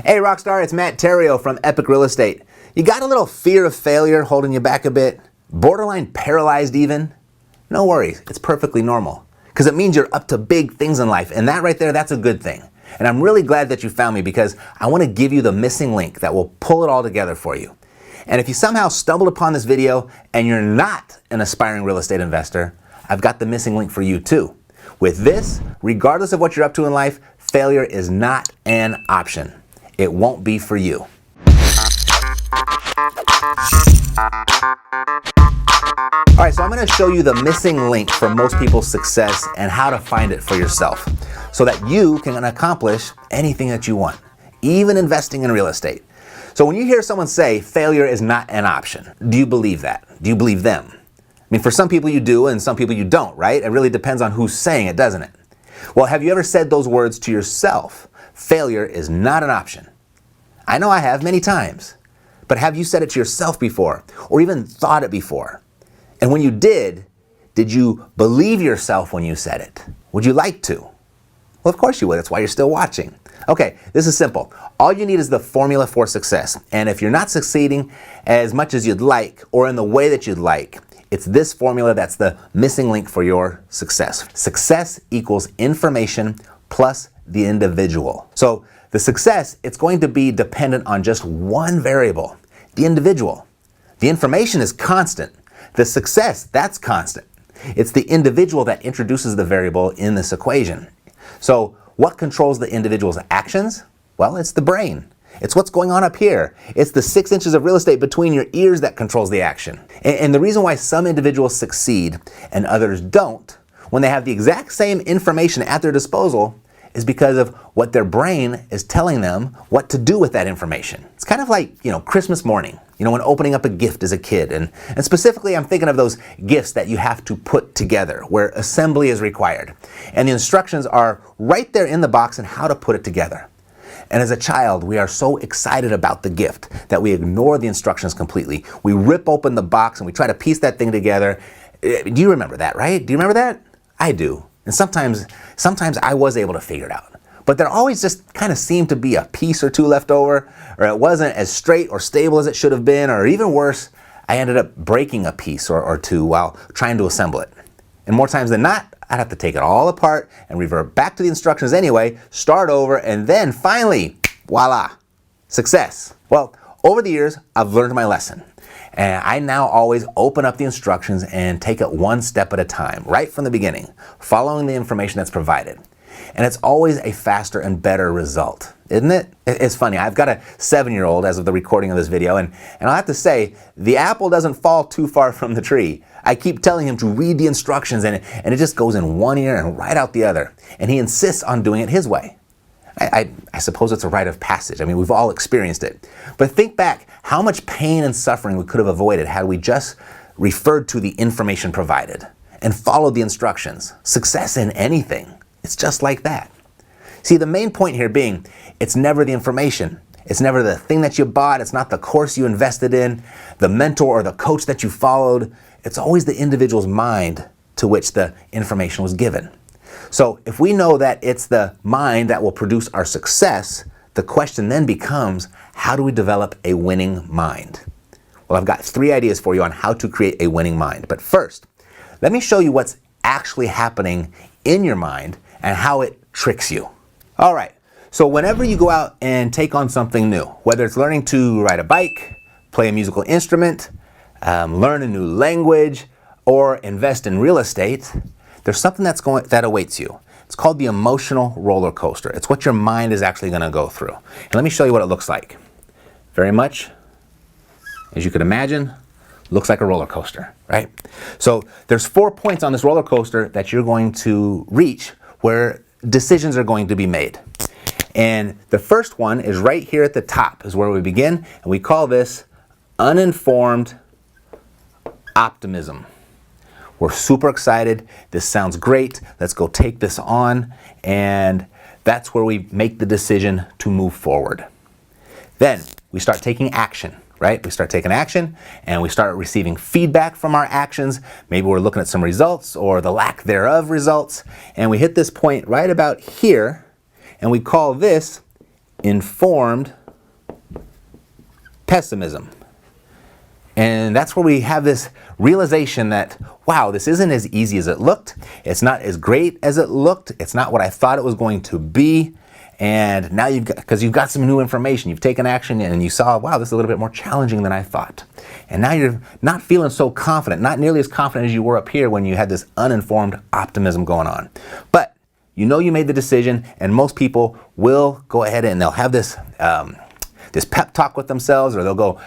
Hey Rockstar, it's Matt Theriault from Epic Real Estate. You got a little fear of failure holding you back a bit? Borderline paralyzed even? No worries, it's perfectly normal. Because it means you're up to big things in life, and that right there, that's a good thing. And I'm really glad that you found me because I want to give you the missing link that will pull it all together for you. And if you somehow stumbled upon this video and you're not an aspiring real estate investor, I've got the missing link for you too. With this, regardless of what you're up to in life, failure is not an option. It won't be for you. All right, so I'm going to show you the missing link for most people's success and how to find it for yourself so that you can accomplish anything that you want, even investing in real estate. So when you hear someone say failure is not an option, do you believe that? Do you believe them? I mean, for some people you do and some people you don't, right? It really depends on who's saying it, doesn't it? Well, have you ever said those words to yourself? Failure is not an option. I know I have many times, but have you said it to yourself before or even thought it before? And when you did you believe yourself when you said it? Would you like to? Well, of course you would. That's why you're still watching. Okay, this is simple. All you need is the formula for success. And if you're not succeeding as much as you'd like or in the way that you'd like, it's this formula that's the missing link for your success. Success equals information plus the individual. So the success, it's going to be dependent on just one variable, the individual. The information is constant. The success, that's constant. It's the individual that introduces the variable in this equation. So what controls the individual's actions? Well, it's the brain. It's what's going on up here. It's the 6 inches of real estate between your ears that controls the action. And the reason why some individuals succeed and others don't, when they have the exact same information at their disposal, is because of what their brain is telling them what to do with that information. It's kind of like, Christmas morning, when opening up a gift as a kid. And specifically, I'm thinking of those gifts that you have to put together, where assembly is required. And the instructions are right there in the box on how to put it together. And as a child, we are so excited about the gift that we ignore the instructions completely. We rip open the box and we try to piece that thing together. Do you remember that, right? Do you remember that? I do. And sometimes I was able to figure it out. But there always just kind of seemed to be a piece or two left over, or it wasn't as straight or stable as it should have been, or even worse, I ended up breaking a piece or two while trying to assemble it. And more times than not, I'd have to take it all apart and revert back to the instructions anyway, start over, and then finally, voila, success. Well, over the years, I've learned my lesson. And I now always open up the instructions and take it one step at a time, right from the beginning, following the information that's provided. And it's always a faster and better result, isn't it? It's funny. I've got a 7-year-old as of the recording of this video, and I'll have to say, the apple doesn't fall too far from the tree. I keep telling him to read the instructions, and it just goes in one ear and right out the other. And he insists on doing it his way. I suppose it's a rite of passage. I mean, we've all experienced it. But think back how much pain and suffering we could have avoided had we just referred to the information provided and followed the instructions. Success in anything, it's just like that. See, the main point here being, it's never the information. It's never the thing that you bought. It's not the course you invested in, the mentor or the coach that you followed. It's always the individual's mind to which the information was given. So if we know that it's the mind that will produce our success, the question then becomes, how do we develop a winning mind? Well, I've got 3 ideas for you on how to create a winning mind. But first, let me show you what's actually happening in your mind and how it tricks you. All right, so whenever you go out and take on something new, whether it's learning to ride a bike, play a musical instrument, learn a new language, or invest in real estate, there's something that awaits you. It's called the emotional roller coaster. It's what your mind is actually going to go through. And let me show you what it looks like. Very much, as you could imagine, looks like a roller coaster, right? So there's 4 points on this roller coaster that you're going to reach where decisions are going to be made. And the first one is right here at the top is where we begin. And we call this uninformed optimism. We're super excited. This sounds great. Let's go take this on. And that's where we make the decision to move forward. Then we start taking action, right? We start taking action and we start receiving feedback from our actions. Maybe we're looking at some results or the lack thereof results. And we hit this point right about here and we call this informed pessimism. And that's where we have this realization that, wow, this isn't as easy as it looked. It's not as great as it looked. It's not what I thought it was going to be. And now because you've got some new information, you've taken action and you saw, wow, this is a little bit more challenging than I thought. And now you're not feeling so confident, not nearly as confident as you were up here when you had this uninformed optimism going on. But you know you made the decision, and most people will go ahead and they'll have this pep talk with themselves, or they'll go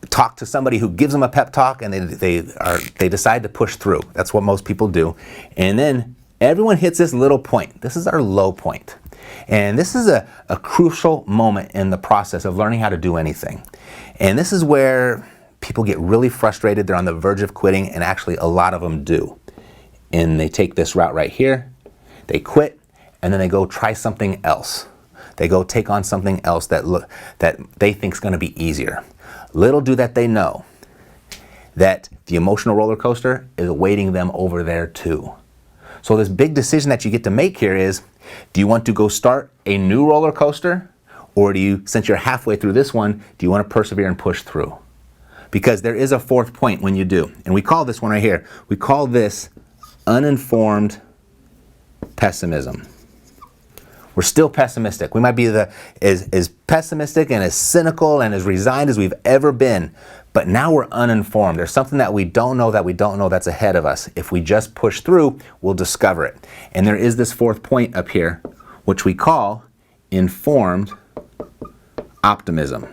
talk to somebody who gives them a pep talk, and they decide to push through. That's what most people do. And then everyone hits this little point. This is our low point. And this is a crucial moment in the process of learning how to do anything. And this is where people get really frustrated. They're on the verge of quitting, and actually a lot of them do. And they take this route right here. They quit, and then they go try something else. They go take on something else that they think is going to be easier. Little do that they know that the emotional roller coaster is awaiting them over there too. So this big decision that you get to make here is, do you want to go start a new roller coaster? Or do you, since you're halfway through this one, do you want to persevere and push through? Because there is a fourth point when you do. And we call this one right here, we call this uninformed pessimism. We're still pessimistic. We might be as pessimistic and as cynical and as resigned as we've ever been, but now we're uninformed. There's something that we don't know that's ahead of us. If we just push through, we'll discover it. And there is this fourth point up here, which we call informed optimism.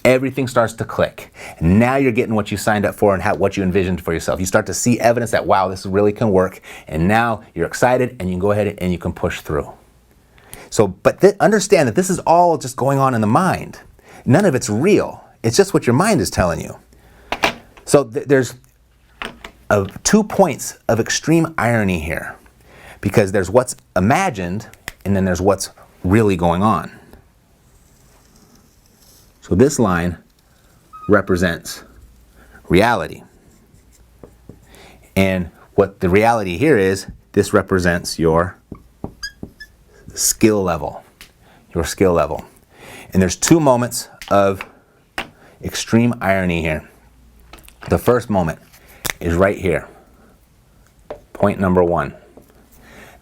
Everything starts to click. Now you're getting what you signed up for and what you envisioned for yourself. You start to see evidence that, wow, this really can work. And now you're excited and you can go ahead and you can push through. So, but understand that this is all just going on in the mind. None of it's real. It's just what your mind is telling you. So there's 2 points of extreme irony here, because there's what's imagined and then there's what's really going on. So this line represents reality. And what the reality here is, this represents your skill level. Your skill level. And there's 2 moments of extreme irony here. The first moment is right here. Point number 1.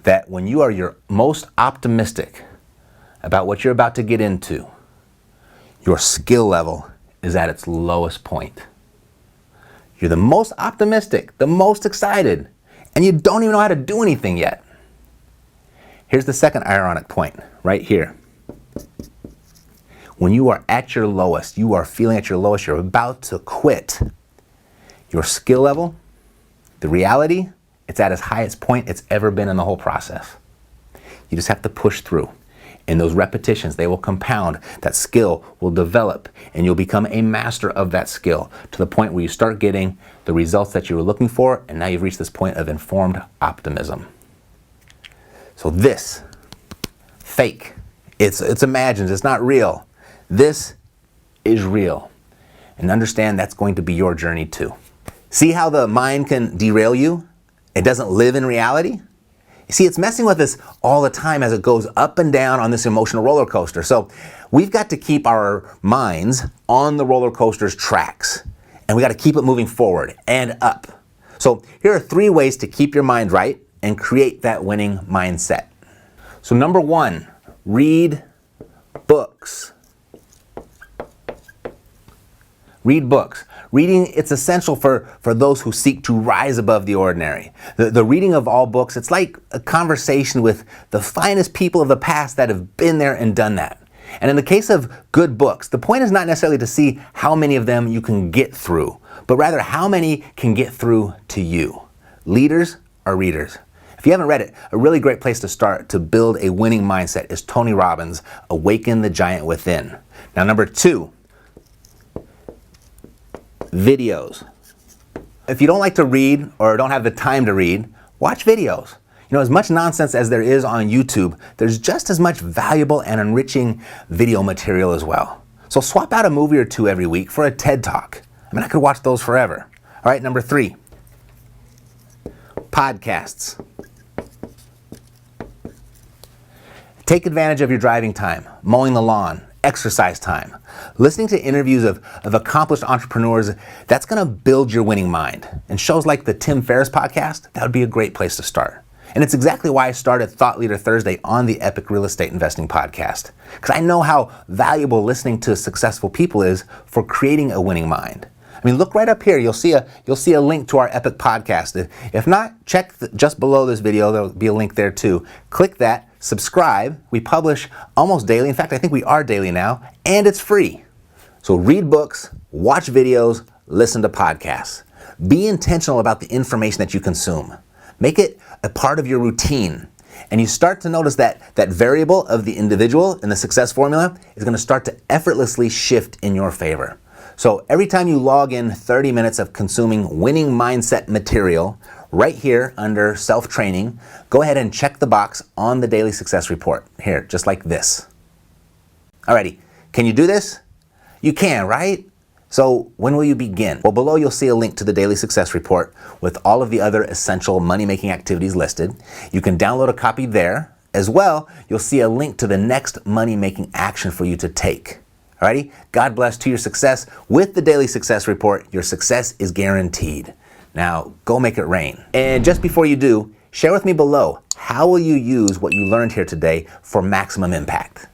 That when you are your most optimistic about what you're about to get into, your skill level is at its lowest point. You're the most optimistic, the most excited, and you don't even know how to do anything yet. Here's the second ironic point, right here. When you are at your lowest, you are feeling at your lowest, you're about to quit, your skill level, the reality, it's at its highest point it's ever been in the whole process. You just have to push through. And those repetitions, they will compound. That skill will develop, and you'll become a master of that skill to the point where you start getting the results that you were looking for, and now you've reached this point of informed optimism. So this, fake, it's imagined, it's not real. This is real. And understand that's going to be your journey too. See how the mind can derail you? It doesn't live in reality? You see, it's messing with us all the time as it goes up and down on this emotional roller coaster. So we've got to keep our minds on the roller coaster's tracks. And we got to keep it moving forward and up. So here are 3 ways to keep your mind right and create that winning mindset. So number 1, read books. Read books. Reading, it's essential for those who seek to rise above the ordinary. The reading of all books, it's like a conversation with the finest people of the past that have been there and done that. And in the case of good books, the point is not necessarily to see how many of them you can get through, but rather how many can get through to you. Leaders are readers. If you haven't read it, a really great place to start to build a winning mindset is Tony Robbins' Awaken the Giant Within. Now, number 2, videos. If you don't like to read or don't have the time to read, watch videos. You know, as much nonsense as there is on YouTube, there's just as much valuable and enriching video material as well. So swap out a movie or 2 every week for a TED Talk. I mean, I could watch those forever. All right, number 3, podcasts. Take advantage of your driving time, mowing the lawn, exercise time. Listening to interviews of accomplished entrepreneurs, that's going to build your winning mind. And shows like the Tim Ferriss podcast, that would be a great place to start. And it's exactly why I started Thought Leader Thursday on the Epic Real Estate Investing podcast. Because I know how valuable listening to successful people is for creating a winning mind. I mean, look right up here. You'll see a link to our Epic podcast. If not, check just below this video. There'll be a link there too. Click that, subscribe. We publish almost daily. In fact, I think we are daily now, and it's free. So read books, watch videos, listen to podcasts. Be intentional about the information that you consume. Make it a part of your routine. And you start to notice that variable of the individual in the success formula is going to start to effortlessly shift in your favor. So every time you log in 30 minutes of consuming winning mindset material, right here under self-training, go ahead and check the box on the Daily Success Report. Here, just like this. Alrighty, can you do this? You can, right? So when will you begin? Well, below you'll see a link to the Daily Success Report with all of the other essential money-making activities listed. You can download a copy there. As well, you'll see a link to the next money-making action for you to take. Alrighty? God bless to your success. With the Daily Success Report, your success is guaranteed. Now, go make it rain. And just before you do, share with me below, how will you use what you learned here today for maximum impact?